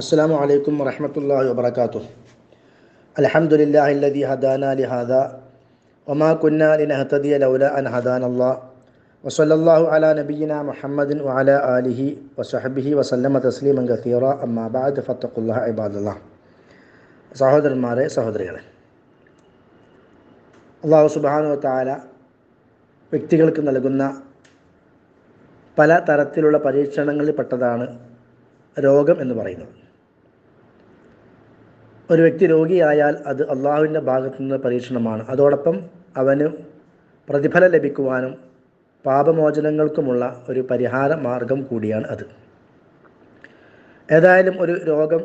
അസ്സലാമു അലൈക്കും വറഹ്മത്തുള്ളാഹി വബറകാതുഹു. അൽഹംദുലില്ലാഹില്ലദീ ഹദാനാ ലിഹാദാ വമാ കുന്നാ ലിനഹ്തദിയ ലൗലാ അൻ ഹദാനല്ലാഹ് വസല്ലല്ലാഹു അലാ നബിയ്യിനാ മുഹമ്മദിൻ വഅലാ ആലിഹി വസഹ്ബിഹി വസല്ലമ തസ്ലീമൻ കസീറ. അമ്മാ ബഅദ് ഫത്തഖുല്ലാഹ ഇബാദല്ലാഹ്. സഹോദരന്മാരെ, സഹോദരികളെ, അല്ലാഹു സുബ്ഹാനഹു വ തആല വ്യക്തികൾക്ക് നൽകുന്ന പല തരത്തിലുള്ള പരീക്ഷണങ്ങളിൽ പെട്ടതാണ് രോഗം എന്ന് പറയുന്നത്. ഒരു വ്യക്തി രോഗിയായാൽ അത് അള്ളാഹുവിൻ്റെ ഭാഗത്തു നിന്ന് പരീക്ഷണമാണ്. അതോടൊപ്പം അവന് പ്രതിഫലം ലഭിക്കുവാനും പാപമോചനങ്ങൾക്കുമുള്ള ഒരു പരിഹാര മാർഗം കൂടിയാണ് അത്. ഏതായാലും ഒരു രോഗം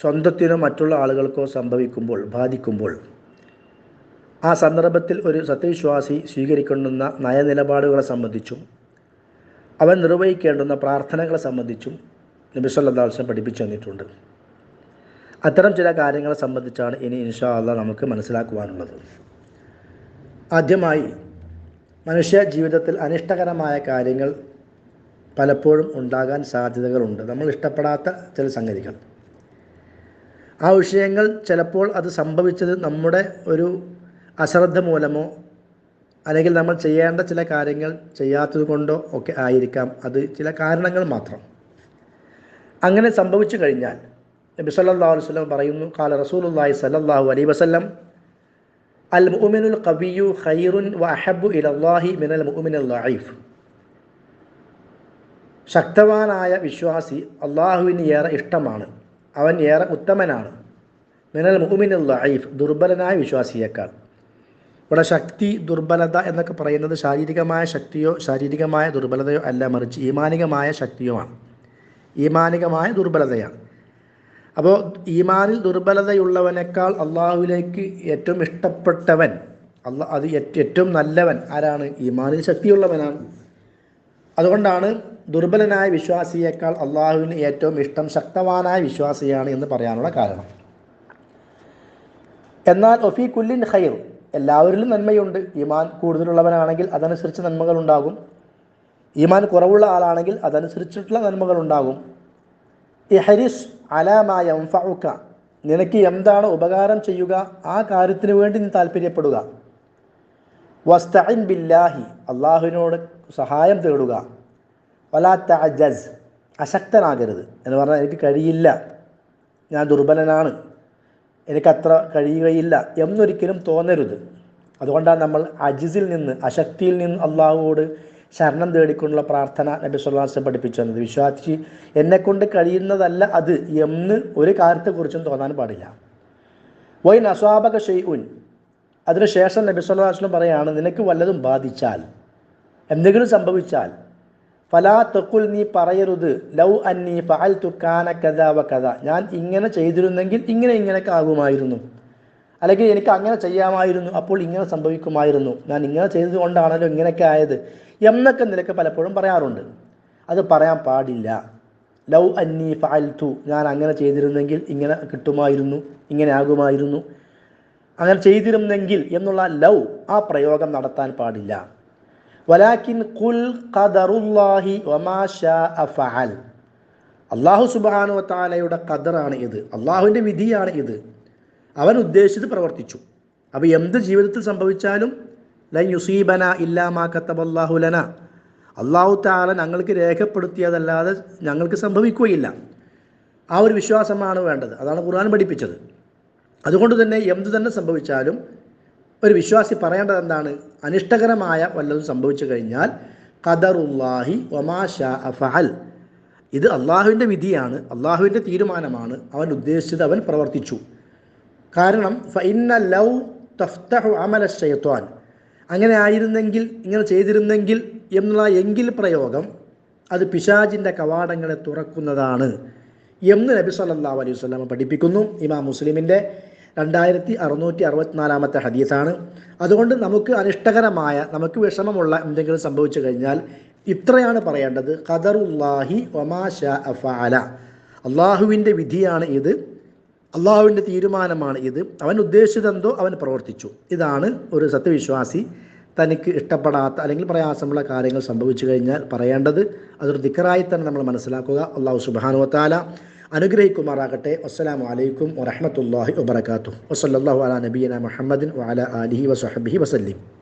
സ്വന്തത്തിനോ മറ്റുള്ള ആളുകൾക്കോ ബാധിക്കുമ്പോൾ ആ സന്ദർഭത്തിൽ ഒരു സത്യവിശ്വാസി സ്വീകരിക്കേണ്ടുന്ന നയനിലപാടുകളെ സംബന്ധിച്ചും അവൻ നിർവഹിക്കേണ്ടുന്ന പ്രാർത്ഥനകളെ സംബന്ധിച്ചും നബി സല്ലല്ലാഹു അലൈഹി വസല്ലം പഠിപ്പിച്ചു തന്നിട്ടുണ്ട്. അത്തരം ചില കാര്യങ്ങളെ സംബന്ധിച്ചാണ് ഇനി ഇൻഷാ അല്ലാഹ് നമുക്ക് മനസ്സിലാക്കുവാനുള്ളത്. ആദ്യമായി, മനുഷ്യ ജീവിതത്തിൽ അനിഷ്ടകരമായ കാര്യങ്ങൾ പലപ്പോഴും ഉണ്ടാകാൻ സാധ്യതകളുണ്ട്. നമ്മൾ ഇഷ്ടപ്പെടാത്ത ചില സംഗതികൾ, ആ വിഷയങ്ങൾ ചിലപ്പോൾ അത് സംഭവിച്ചത് നമ്മുടെ ഒരു അശ്രദ്ധ മൂലമോ അല്ലെങ്കിൽ നമ്മൾ ചെയ്യേണ്ട ചില കാര്യങ്ങൾ ചെയ്യാത്തത് കൊണ്ടോ ഒക്കെ ആയിരിക്കാം. അത് ചില കാരണങ്ങൾ മാത്രം. അങ്ങനെ സംഭവിച്ചു കഴിഞ്ഞാൽ നബി സല്ലല്ലാഹു അലൈഹി വസല്ലം പറയുന്നു, ഖാല റസൂലുള്ളാഹി സല്ലല്ലാഹു അലൈഹി വസല്ലം, അൽ മുഅ്മിനുൽ ഖവിയ്യു ഖൈറുൻ വ അഹബ്ബു ഇലല്ലാഹി മിനൽ മുഅ്മിനിൽ ദഈഫ്. ശക്തവാനായ വിശ്വാസി അള്ളാഹുവിന് ഏറെ ഇഷ്ടമാണ്, അവൻ ഏറെ ഉത്തമനാണ്, മിനൽ മുഅ്മിനിൽ ദഈഫ്, ദുർബലനായ വിശ്വാസിയേക്കാൾ. ഇവിടെ ശക്തി, ദുർബലത എന്നൊക്കെ പറയുന്നത് ശാരീരികമായ ശക്തിയോ ശാരീരികമായ ദുർബലതയോ അല്ല, മറിച്ച് ഈമാനികമായ ശക്തിയുമാണ്, ഈമാനികമായ ദുർബലതയാണ്. അപ്പോൾ ഈമാനിൽ ദുർബലതയുള്ളവനേക്കാൾ അള്ളാഹുവിലേക്ക് ഏറ്റവും ഇഷ്ടപ്പെട്ടവൻ, അത് ഏറ്റവും നല്ലവൻ ആരാണ്? ഈമാനിൽ ശക്തിയുള്ളവനാണ്. അതുകൊണ്ടാണ് ദുർബലനായ വിശ്വാസിയേക്കാൾ അള്ളാഹുവിന് ഏറ്റവും ഇഷ്ടം ശക്തവാനായ വിശ്വാസിയാണ് എന്ന് പറയാനുള്ള കാരണം. എന്നാൽ ഒഫി കുല്ലിൻ ഖൈർ, എല്ലാവരിലും നന്മയുണ്ട്. ഈമാൻ കൂടുതലുള്ളവനാണെങ്കിൽ അതനുസരിച്ച് നന്മകളുണ്ടാകും, ഈമാൻ കുറവുള്ള ആളാണെങ്കിൽ അതനുസരിച്ചിട്ടുള്ള നന്മകളുണ്ടാകും. ഇഹ്രിസ് അലാ മാ യൻഫഉക, നിനക്ക് എന്താണ് ഉപകാരം ചെയ്യുക ആ കാര്യത്തിന് വേണ്ടി നീ താല്പര്യപ്പെടുക. വസ്തഇൻ ബില്ലാഹി, അള്ളാഹുവിനോട് സഹായം തേടുക. വലാ തഅജസ്, അശക്തനാകരുത് എന്ന് പറഞ്ഞാൽ എനിക്ക് കഴിയില്ല, ഞാൻ ദുർബലനാണ്, എനിക്കത്ര കഴിയുകയില്ല എന്നൊരിക്കലും തോന്നരുത്. അതുകൊണ്ടാണ് നമ്മൾ അജിസിൽ നിന്ന്, അശക്തിയിൽ നിന്ന് അള്ളാഹുവോട് ശരണം തേടിക്കൊണ്ടുള്ള പ്രാർത്ഥന നബി സല്ലല്ലാഹു അലൈഹി വസല്ലം പഠിപ്പിച്ചു തന്നത്. വിശ്വാസി എന്നെക്കൊണ്ട് കഴിയുന്നതല്ല അത് എന്ന് ഒരു കാര്യത്തെക്കുറിച്ചും തോന്നാൻ പാടില്ല. വൈൻ അസ്വാബക ഷൈഉൻ, അതിനുശേഷം നബി സല്ലല്ലാഹു അലൈഹി വസല്ലം പറയാണ്, നിനക്ക് വല്ലതും ബാധിച്ചാൽ, എന്തെങ്കിലും സംഭവിച്ചാൽ, ഫലാ തഖുൽ, നീ പറയരുത്, ലൗ അന്നി ഫഅൽതു കാന കദാ വ കദാ, ഞാൻ ഇങ്ങനെ ചെയ്തിരുന്നെങ്കിൽ ഇങ്ങനെയൊക്കെ ആകുമായിരുന്നു, അല്ലെങ്കിൽ എനിക്ക് അങ്ങനെ ചെയ്യാമായിരുന്നു, അപ്പോൾ ഇങ്ങനെ സംഭവിക്കുമായിരുന്നു, ഞാൻ ഇങ്ങനെ ചെയ്തത് കൊണ്ടാണല്ലോ ഇങ്ങനെയൊക്കെ ആയത് എന്നൊക്കെ നിനക്ക് പലപ്പോഴും പറയാറുണ്ട്. അത് പറയാൻ പാടില്ല. ലൗ അന്നി ഫഅൽതു, ഞാൻ അങ്ങനെ ചെയ്തിരുന്നെങ്കിൽ ഇങ്ങനെ കിട്ടുമായിരുന്നു, ഇങ്ങനെ ആകുമായിരുന്നു, അങ്ങനെ ചെയ്തിരുന്നെങ്കിൽ എന്നുള്ള ലൗ, ആ പ്രയോഗം നടത്താൻ പാടില്ല. വലാകിൻ ഖുൽ ഖദറുല്ലാഹി വമാ ശാഅ ഫഅൽ, അല്ലാഹു സുബ്ഹാനഹു വ തആലയുടെ ഖദറാണ് ഇത്, അല്ലാഹുവിൻ്റെ വിധിയാണ് ഇത്, അവൻ ഉദ്ദേശിച്ചത് പ്രവർത്തിച്ചു. അപ്പോൾ എന്ത് ജീവിതത്തിൽ സംഭവിച്ചാലും ലൻ യുസീബന ഇല്ലാ മാ കതബല്ലാഹു ലന, അല്ലാഹു തആല ഞങ്ങൾക്ക് രേഖപ്പെടുത്തിയതല്ലാതെ ഞങ്ങൾക്ക് സംഭവിക്കുകയില്ല. ആ ഒരു വിശ്വാസമാണ് വേണ്ടത്. അതാണ് ഖുർആൻ പഠിപ്പിച്ചത്. അതുകൊണ്ട് തന്നെ എന്തു തന്നെ സംഭവിച്ചാലും ഒരു വിശ്വാസി പറയേണ്ടത് എന്താണ്? അനിഷ്ടകരമായ വല്ലതും സംഭവിച്ചു കഴിഞ്ഞാൽ ഖദറുല്ലാഹി വമാ ശാഅ ഫഅൽ, ഇത് അള്ളാഹുവിൻ്റെ വിധിയാണ്, അള്ളാഹുവിൻ്റെ തീരുമാനമാണ്, അവൻ ഉദ്ദേശിച്ചത് അവൻ പ്രവർത്തിച്ചു. കാരണം ഫഇന്ന ലൗ തഫ്തഹു അമല ശൈത്വാൻ, അങ്ങനെ ആയിരുന്നെങ്കിൽ, ഇങ്ങനെ ചെയ്തിരുന്നെങ്കിൽ എന്നുള്ള എങ്കിൽ പ്രയോഗം അത് പിശാചിൻ്റെ കവാടങ്ങളെ തുറക്കുന്നതാണ് എന്ന് നബി സല്ലല്ലാഹു അലൈഹി വസല്ലം പഠിപ്പിക്കുന്നു. ഇമാം മുസ്ലിമിൻ്റെ 2664 ഹദീസാണ്. അതുകൊണ്ട് നമുക്ക് അനിഷ്ടകരമായ, നമുക്ക് വിഷമമുള്ള എന്തെങ്കിലും സംഭവിച്ചു കഴിഞ്ഞാൽ ഇത്രയാണ് പറയേണ്ടത്: ഖദറുല്ലാഹി വമാ ശാഅ ഫഅല, അള്ളാഹുവിൻ്റെ വിധിയാണ് ഇത്, അള്ളാഹുവിൻ്റെ തീരുമാനമാണ് ഇത്, അവൻ ഉദ്ദേശിച്ചതെന്തോ അവൻ പ്രവർത്തിച്ചു. ഇതാണ് ഒരു സത്യവിശ്വാസി തനിക്ക് ഇഷ്ടപ്പെടാത്ത അല്ലെങ്കിൽ പ്രയാസമുള്ള കാര്യങ്ങൾ സംഭവിച്ചു കഴിഞ്ഞാൽ പറയേണ്ടത്. അതൊരു ദിക്റായി തന്നെ നമ്മൾ മനസ്സിലാക്കുക. അല്ലാഹു സുബ്ഹാനഹു വ തആല അനുഗ്രഹിക്കുമാറാകട്ടെ. അസ്സലാമു അലൈക്കും വറഹ്മത്തുള്ളാഹി വബറകാതുഹു. വസല്ലല്ലാഹു അലാ നബിയിന മുഹമ്മദിൻ വഅലാ ആലിഹി വസഹ്ബിഹി വസല്ലിം.